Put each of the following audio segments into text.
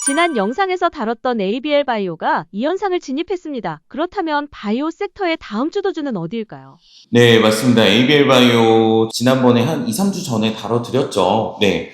지난 영상에서 다뤘던 ABL 바이오가 이 현상을 진입했습니다. 그렇다면 바이오 섹터의 다음 주도주는 어디일까요? 네, 맞습니다. ABL 바이오 지난번에 한 2, 3주 전에 다뤄드렸죠. 네.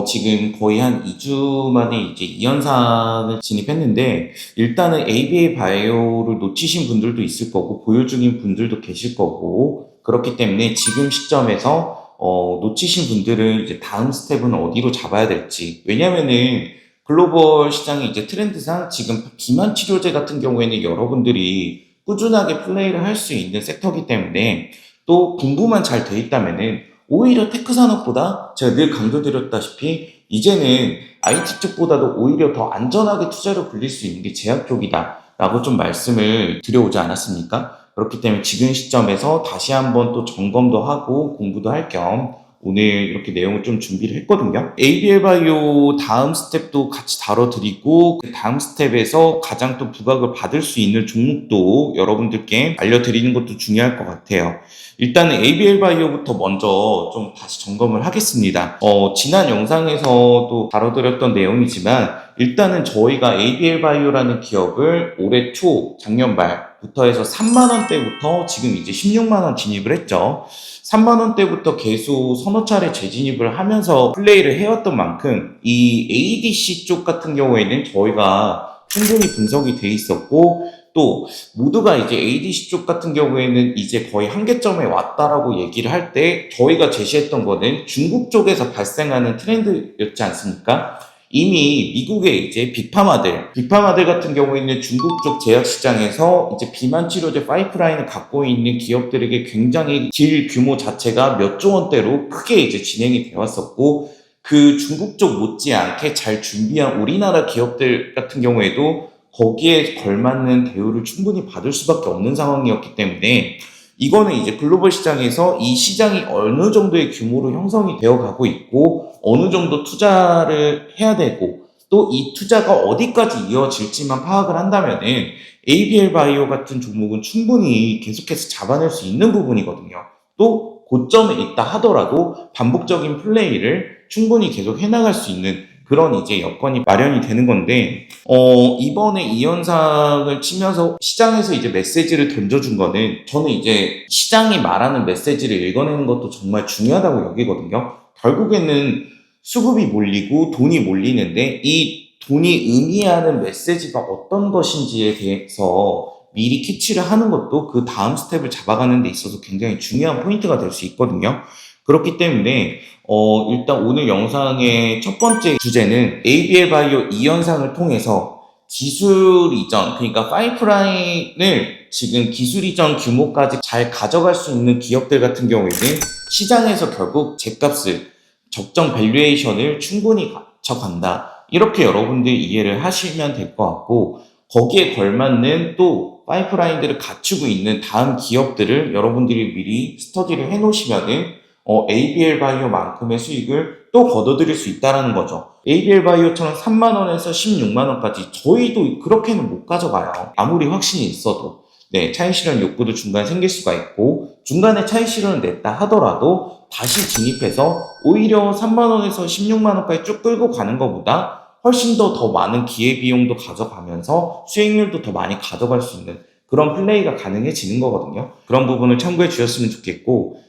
지금 거의 한 2주 만에 이제 이 현상을 진입했는데, 일단은 ABL 바이오를 놓치신 분들도 있을 거고, 보유 중인 분들도 계실 거고, 그렇기 때문에 지금 시점에서, 놓치신 분들은 이제 다음 스텝은 어디로 잡아야 될지. 왜냐면은, 글로벌 시장의 이제 트렌드상 지금 비만 치료제 같은 경우에는 여러분들이 꾸준하게 플레이를 할 수 있는 섹터이기 때문에 또 공부만 잘 돼 있다면은 오히려 테크 산업보다 제가 늘 강조드렸다시피 이제는 IT 쪽보다도 오히려 더 안전하게 투자를 굴릴 수 있는 게 제약 쪽이다 라고 좀 말씀을 드려오지 않았습니까? 그렇기 때문에 지금 시점에서 다시 한번 또 점검도 하고 공부도 할 겸 오늘 이렇게 내용을 좀 준비를 했거든요. ABL 바이오 다음 스텝도 같이 다뤄드리고 그 다음 스텝에서 가장 또 부각을 받을 수 있는 종목도 여러분들께 알려드리는 것도 중요할 것 같아요. 일단은 ABL 바이오부터 먼저 좀 다시 점검을 하겠습니다. 지난 영상에서도 다뤄드렸던 내용이지만 일단은 저희가 ABL 바이오라는 기업을 올해 초 작년 말부터 해서 3만 원대부터 지금 이제 16만 원 진입을 했죠. 3만 원대부터 계속 서너 차례 재진입을 하면서 플레이를 해왔던 만큼 이 ADC 쪽 같은 경우에는 저희가 충분히 분석이 돼 있었고 또 모두가 이제 ADC 쪽 같은 경우에는 이제 거의 한계점에 왔다라고 얘기를 할 때 저희가 제시했던 거는 중국 쪽에서 발생하는 트렌드였지 않습니까? 이미 미국의 이제 빅파마들 같은 경우에는 중국 쪽 제약 시장에서 이제 비만 치료제 파이프라인을 갖고 있는 기업들에게 굉장히 딜 규모 자체가 몇 조 원대로 크게 이제 진행이 되어 왔었고 그 중국 쪽 못지않게 잘 준비한 우리나라 기업들 같은 경우에도 거기에 걸맞는 대우를 충분히 받을 수밖에 없는 상황이었기 때문에 이거는 이제 글로벌 시장에서 이 시장이 어느 정도의 규모로 형성이 되어 가고 있고 어느 정도 투자를 해야 되고 또 이 투자가 어디까지 이어질지만 파악을 한다면은 ABL 바이오 같은 종목은 충분히 계속해서 잡아낼 수 있는 부분이거든요. 또 고점에 있다 하더라도 반복적인 플레이를 충분히 계속 해나갈 수 있는 그런 이제 여건이 마련이 되는 건데, 이번에 이 현상을 치면서 시장에서 이제 메시지를 던져준 거는 저는 이제 시장이 말하는 메시지를 읽어내는 것도 정말 중요하다고 여기거든요. 결국에는 수급이 몰리고 돈이 몰리는데 이 돈이 의미하는 메시지가 어떤 것인지에 대해서 미리 캐치를 하는 것도 그 다음 스텝을 잡아가는 데 있어서 굉장히 중요한 포인트가 될 수 있거든요. 그렇기 때문에 일단 오늘 영상의 첫 번째 주제는 ABL 바이오 이 현상을 통해서 기술 이전, 그러니까 파이프라인을 지금 기술 이전 규모까지 잘 가져갈 수 있는 기업들 같은 경우에는 시장에서 결국 죗값을, 적정 밸류에이션을 충분히 가져간다. 이렇게 여러분들이 이해를 하시면 될 것 같고, 거기에 걸맞는 또 파이프라인들을 갖추고 있는 다음 기업들을 여러분들이 미리 스터디를 해 놓으시면은 ABL 바이오만큼의 수익을 또 거둬들일 수 있다는 거죠. ABL 바이오처럼 3만 원에서 16만 원까지 저희도 그렇게는 못 가져가요. 아무리 확신이 있어도. 네, 차익 실현 욕구도 중간에 생길 수가 있고 중간에 차익 실현을 냈다 하더라도 다시 진입해서 오히려 3만 원에서 16만 원까지 쭉 끌고 가는 것보다 훨씬 더 많은 기회비용도 가져가면서 수익률도 더 많이 가져갈 수 있는 그런 플레이가 가능해지는 거거든요. 그런 부분을 참고해 주셨으면 좋겠고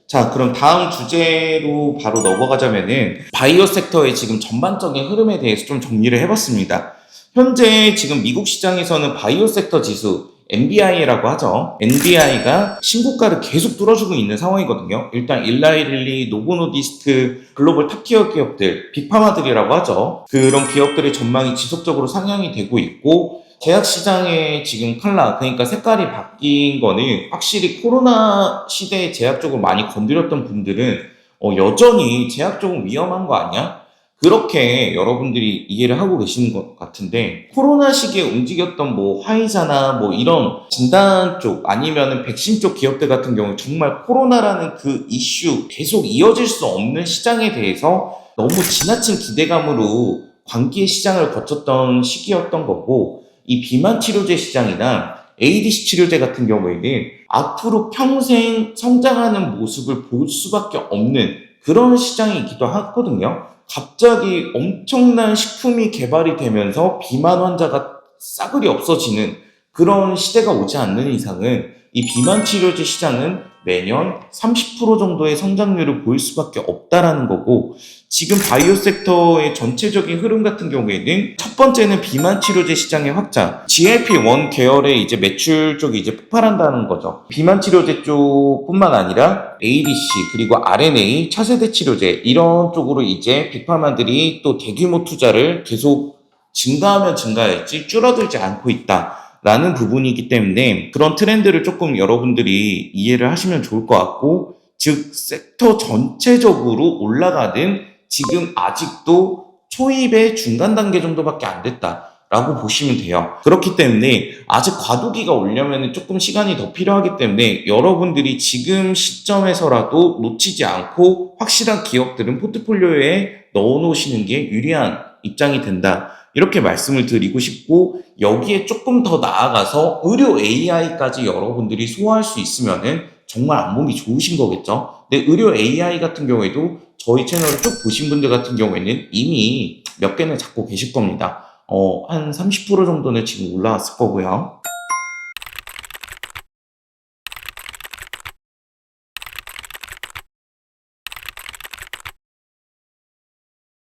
자, 그럼 다음 주제로 바로 넘어가자면은 바이오 섹터의 지금 전반적인 흐름에 대해서 좀 정리를 해봤습니다. 현재 지금 미국 시장에서는 바이오 섹터 지수 NBI라고 하죠. NBI가 신고가를 계속 뚫어주고 있는 상황이거든요. 일단 일라이릴리, 노보노디스트, 글로벌 탑티어 기업들, 빅파마들이라고 하죠. 그런 기업들의 전망이 지속적으로 상향이 되고 있고 제약 시장의 지금 컬러, 그러니까 색깔이 바뀐 거는 확실히 코로나 시대에 제약 쪽을 많이 건드렸던 분들은 여전히 제약 쪽은 위험한 거 아니야? 그렇게 여러분들이 이해를 하고 계시는 것 같은데 코로나 시기에 움직였던 뭐 화이자나 뭐 이런 진단 쪽 아니면은 백신 쪽 기업들 같은 경우 정말 코로나라는 그 이슈 계속 이어질 수 없는 시장에 대해서 너무 지나친 기대감으로 광기의 시장을 거쳤던 시기였던 거고 이 비만 치료제 시장이나 ADC 치료제 같은 경우에는 앞으로 평생 성장하는 모습을 볼 수밖에 없는 그런 시장이기도 하거든요. 갑자기 엄청난 식품이 개발이 되면서 비만 환자가 싸그리 없어지는 그런 시대가 오지 않는 이상은 이 비만 치료제 시장은 매년 30% 정도의 성장률을 보일 수밖에 없다라는 거고, 지금 바이오 섹터의 전체적인 흐름 같은 경우에는 첫 번째는 비만 치료제 시장의 확장, GLP-1 계열의 이제 매출 쪽이 이제 폭발한다는 거죠. 비만 치료제 쪽뿐만 아니라 ADC 그리고 RNA 차세대 치료제 이런 쪽으로 이제 빅파마들이 또 대규모 투자를 계속 증가하면 증가했지 줄어들지 않고 있다. 라는 부분이기 때문에 그런 트렌드를 조금 여러분들이 이해를 하시면 좋을 것 같고, 즉 섹터 전체적으로 올라가는 지금 아직도 초입의 중간 단계 정도밖에 안 됐다라고 보시면 돼요. 그렇기 때문에 아직 과도기가 오려면 조금 시간이 더 필요하기 때문에 여러분들이 지금 시점에서라도 놓치지 않고 확실한 기업들은 포트폴리오에 넣어 놓으시는 게 유리한 입장이 된다. 이렇게 말씀을 드리고 싶고, 여기에 조금 더 나아가서 의료 AI까지 여러분들이 소화할 수 있으면은 정말 안목이 좋으신 거겠죠. 근데 의료 AI 같은 경우에도 저희 채널을 쭉 보신 분들 같은 경우에는 이미 몇 개는 잡고 계실 겁니다. 한 30% 정도는 지금 올라왔을 거고요.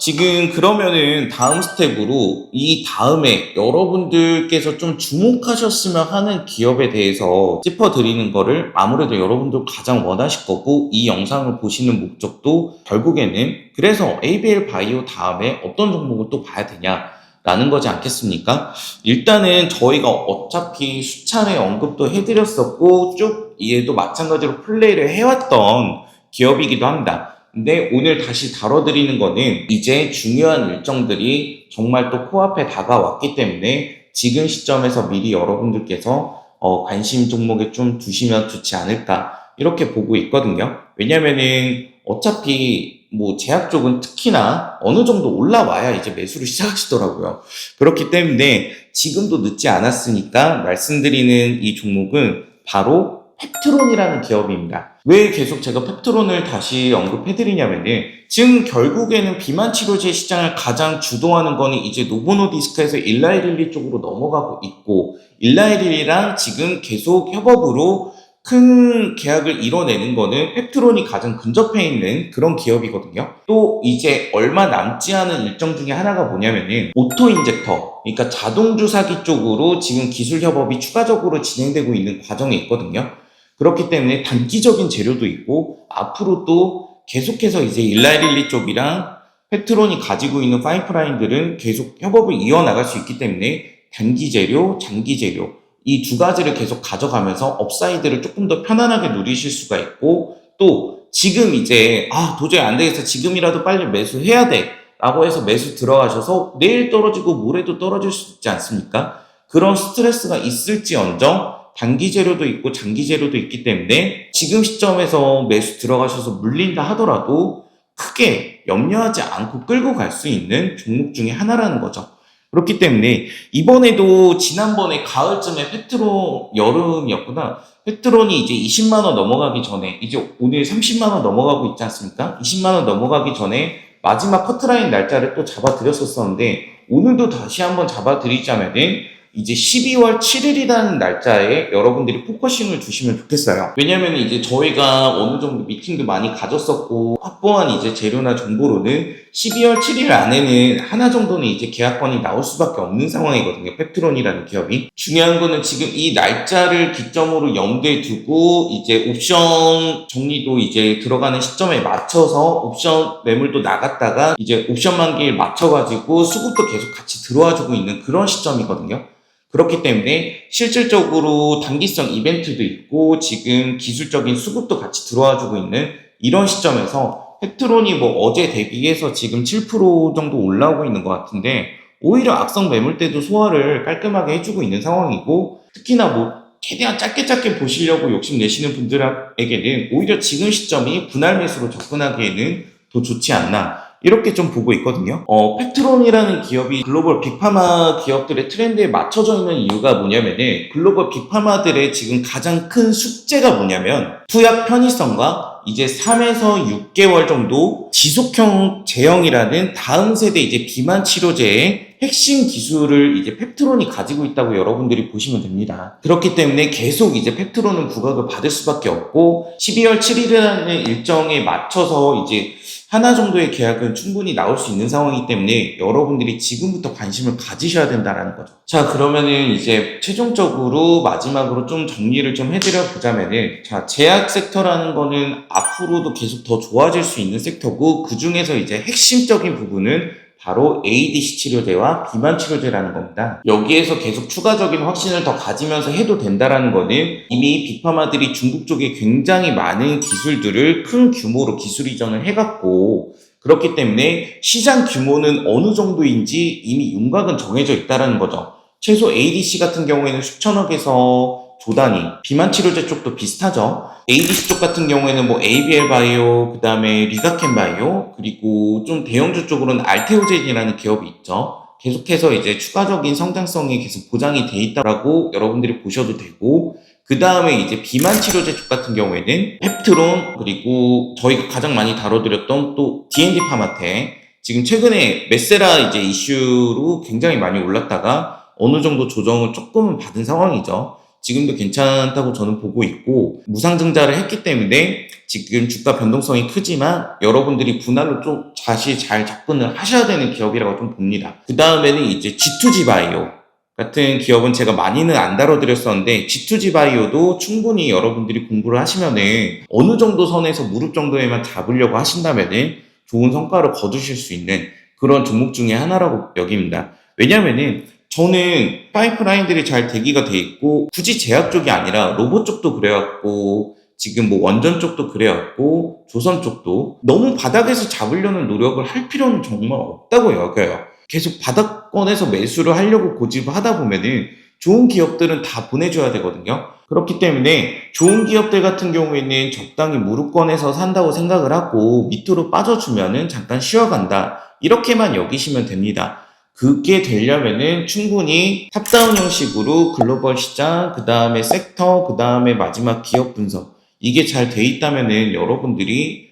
지금 그러면은 다음 스텝으로 이 다음에 여러분들께서 좀 주목하셨으면 하는 기업에 대해서 짚어드리는 거를 아무래도 여러분들 가장 원하실 거고, 이 영상을 보시는 목적도 결국에는 그래서 ABL 바이오 다음에 어떤 종목을 또 봐야 되냐라는 거지 않겠습니까? 일단은 저희가 어차피 수차례 언급도 해드렸었고 쭉 얘도 마찬가지로 플레이를 해왔던 기업이기도 합니다. 근데 오늘 다시 다뤄드리는 거는 이제 중요한 일정들이 정말 또 코앞에 다가왔기 때문에 지금 시점에서 미리 여러분들께서 관심 종목에 좀 두시면 좋지 않을까 이렇게 보고 있거든요. 왜냐면은 어차피 뭐 제약 쪽은 특히나 어느 정도 올라와야 이제 매수를 시작하시더라고요. 그렇기 때문에 지금도 늦지 않았으니까 말씀드리는 이 종목은 바로 펩트론이라는 기업입니다. 왜 계속 제가 펩트론을 다시 언급해드리냐면은 지금 결국에는 비만 치료제 시장을 가장 주도하는 거는 이제 노보노디스크에서 일라이릴리 쪽으로 넘어가고 있고, 일라이릴리랑 지금 계속 협업으로 큰 계약을 이뤄내는 거는 펩트론이 가장 근접해 있는 그런 기업이거든요. 또 이제 얼마 남지 않은 일정 중에 하나가 뭐냐면은 오토 인젝터, 그러니까 자동 주사기 쪽으로 지금 기술 협업이 추가적으로 진행되고 있는 과정에 있거든요. 그렇기 때문에 단기적인 재료도 있고, 앞으로 또 계속해서 이제 일라이릴리 쪽이랑 펩트론이 가지고 있는 파이프라인들은 계속 협업을 이어나갈 수 있기 때문에 단기 재료, 장기 재료 이 두 가지를 계속 가져가면서 업사이드를 조금 더 편안하게 누리실 수가 있고, 또 지금 이제 도저히 안 되겠어, 지금이라도 빨리 매수해야 돼 라고 해서 매수 들어가셔서 내일 떨어지고 모레도 떨어질 수 있지 않습니까? 그런 스트레스가 있을지언정 단기 재료도 있고 장기 재료도 있기 때문에 지금 시점에서 매수 들어가셔서 물린다 하더라도 크게 염려하지 않고 끌고 갈 수 있는 종목 중에 하나라는 거죠. 그렇기 때문에 이번에도 지난번에 가을쯤에 펩트론, 여름이었구나, 펩트론이 이제 20만원 넘어가기 전에, 이제 오늘 30만원 넘어가고 있지 않습니까? 20만원 넘어가기 전에 마지막 커트라인 날짜를 또 잡아드렸었는데, 오늘도 다시 한번 잡아드리자면은 이제 12월 7일이라는 날짜에 여러분들이 포커싱을 두시면 좋겠어요. 왜냐면 이제 저희가 어느 정도 미팅도 많이 가졌었고, 확보한 이제 재료나 정보로는 12월 7일 안에는 하나 정도는 이제 계약권이 나올 수밖에 없는 상황이거든요. 펩트론이라는 기업이. 중요한 거는 지금 이 날짜를 기점으로 염두에 두고 이제 옵션 정리도 이제 들어가는 시점에 맞춰서 옵션 매물도 나갔다가 이제 옵션 만기일 맞춰가지고 수급도 계속 같이 들어와주고 있는 그런 시점이거든요. 그렇기 때문에 실질적으로 단기성 이벤트도 있고 지금 기술적인 수급도 같이 들어와주고 있는 이런 시점에서 펩트론이 뭐 어제 대비해서 지금 7% 정도 올라오고 있는 것 같은데, 오히려 악성 매물대도 소화를 깔끔하게 해주고 있는 상황이고, 특히나 뭐 최대한 짧게 보시려고 욕심내시는 분들에게는 오히려 지금 시점이 분할 매수로 접근하기에는 더 좋지 않나 이렇게 좀 보고 있거든요. 팩트론이라는 기업이 글로벌 빅파마 기업들의 트렌드에 맞춰져 있는 이유가 뭐냐면은 글로벌 빅파마들의 지금 가장 큰 숙제가 뭐냐면 투약 편의성과 이제 3에서 6개월 정도 지속형 제형이라는 다음 세대 이제 비만 치료제의 핵심 기술을 이제 펩트론이 가지고 있다고 여러분들이 보시면 됩니다. 그렇기 때문에 계속 이제 펩트론은 부각을 받을 수밖에 없고 12월 7일이라는 일정에 맞춰서 이제 하나 정도의 계약은 충분히 나올 수 있는 상황이기 때문에 여러분들이 지금부터 관심을 가지셔야 된다는 거죠. 자, 그러면은 이제 최종적으로 마지막으로 좀 정리를 좀 해드려 보자면은, 자, 제약 섹터라는 거는 앞으로도 계속 더 좋아질 수 있는 섹터고, 그 중에서 이제 핵심적인 부분은 바로 ADC 치료제와 비만 치료제라는 겁니다. 여기에서 계속 추가적인 확신을 더 가지면서 해도 된다라는 거는 이미 빅파마들이 중국 쪽에 굉장히 많은 기술들을 큰 규모로 기술 이전을 해갔고, 그렇기 때문에 시장 규모는 어느 정도인지 이미 윤곽은 정해져 있다는 거죠. 최소 ADC 같은 경우에는 수천억에서 조단위, 비만 치료제 쪽도 비슷하죠. ADC 쪽 같은 경우에는 뭐 ABL 바이오, 그 다음에 리가켄 바이오, 그리고 좀 대형주 쪽으로는 알테오젠이라는 기업이 있죠. 계속해서 이제 추가적인 성장성이 계속 보장이 돼 있다라고 여러분들이 보셔도 되고, 그 다음에 이제 비만 치료제 쪽 같은 경우에는 펩트론, 그리고 저희가 가장 많이 다뤄드렸던 또 D&D 파마텍, 지금 최근에 메세라 이제 이슈로 굉장히 많이 올랐다가 어느 정도 조정을 조금은 받은 상황이죠. 지금도 괜찮다고 저는 보고 있고, 무상증자를 했기 때문에 지금 주가 변동성이 크지만 여러분들이 분할로 좀 다시 잘 접근을 하셔야 되는 기업이라고 좀 봅니다. 그 다음에는 이제 G2G 바이오 같은 기업은 제가 많이는 안 다뤄드렸었는데, G2G 바이오도 충분히 여러분들이 공부를 하시면은 어느 정도 선에서 무릎 정도에만 잡으려고 하신다면은 좋은 성과를 거두실 수 있는 그런 종목 중에 하나라고 여깁니다. 왜냐면은 저는 파이프라인들이 잘 대기가 돼 있고, 굳이 제약 쪽이 아니라 로봇 쪽도 그래왔고, 지금 뭐 원전 쪽도 그래왔고, 조선 쪽도 너무 바닥에서 잡으려는 노력을 할 필요는 정말 없다고 여겨요. 계속 바닥권에서 매수를 하려고 고집을 하다 보면은 좋은 기업들은 다 보내줘야 되거든요. 그렇기 때문에 좋은 기업들 같은 경우에는 적당히 무릎권에서 산다고 생각을 하고 밑으로 빠져주면은 잠깐 쉬어간다, 이렇게만 여기시면 됩니다. 그게 되려면은 충분히 탑다운 형식으로 글로벌 시장, 그 다음에 섹터, 그 다음에 마지막 기업 분석, 이게 잘 돼 있다면은 여러분들이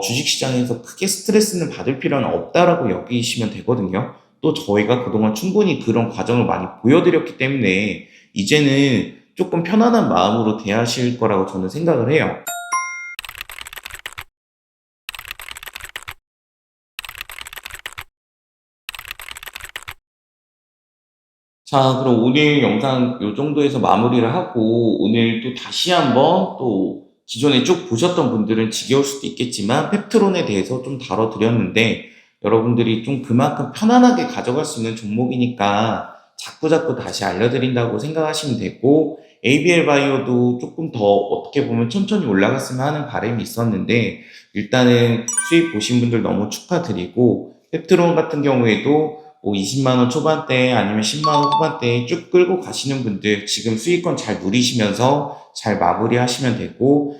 주식시장에서 크게 스트레스는 받을 필요는 없다라고 여기시면 되거든요. 또 저희가 그동안 충분히 그런 과정을 많이 보여드렸기 때문에 이제는 조금 편안한 마음으로 대하실 거라고 저는 생각을 해요. 자, 그럼 오늘 영상 이 정도에서 마무리를 하고, 오늘 또 다시 한번 또 기존에 쭉 보셨던 분들은 지겨울 수도 있겠지만 펩트론에 대해서 좀 다뤄드렸는데, 여러분들이 좀 그만큼 편안하게 가져갈 수 있는 종목이니까 자꾸자꾸 다시 알려드린다고 생각하시면 되고, ABL 바이오도 조금 더 어떻게 보면 천천히 올라갔으면 하는 바람이 있었는데, 일단은 수익 보신 분들 너무 축하드리고, 펩트론 같은 경우에도 뭐 20만원 초반대 아니면 10만원 후반대에 쭉 끌고 가시는 분들 지금 수익권 잘 누리시면서 잘 마무리하시면 되고,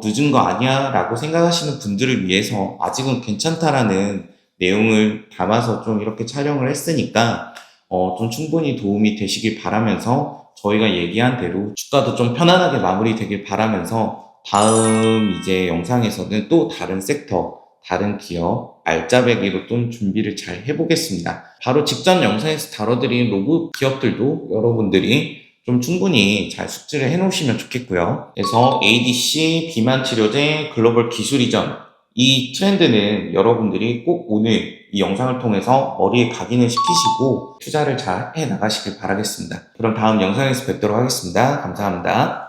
늦은 거 아니야 라고 생각하시는 분들을 위해서 아직은 괜찮다라는 내용을 담아서 좀 이렇게 촬영을 했으니까 좀 충분히 도움이 되시길 바라면서, 저희가 얘기한 대로 주가도 좀 편안하게 마무리 되길 바라면서, 다음 이제 영상에서는 또 다른 섹터, 다른 기업 알짜배기로 좀 준비를 잘 해보겠습니다. 바로 직전 영상에서 다뤄드린 로봇 기업들도 여러분들이 좀 충분히 잘 숙지를 해놓으시면 좋겠고요. 그래서 ADC, 비만 치료제, 글로벌 기술 이전, 이 트렌드는 여러분들이 꼭 오늘 이 영상을 통해서 머리에 각인을 시키시고 투자를 잘 해나가시길 바라겠습니다. 그럼 다음 영상에서 뵙도록 하겠습니다. 감사합니다.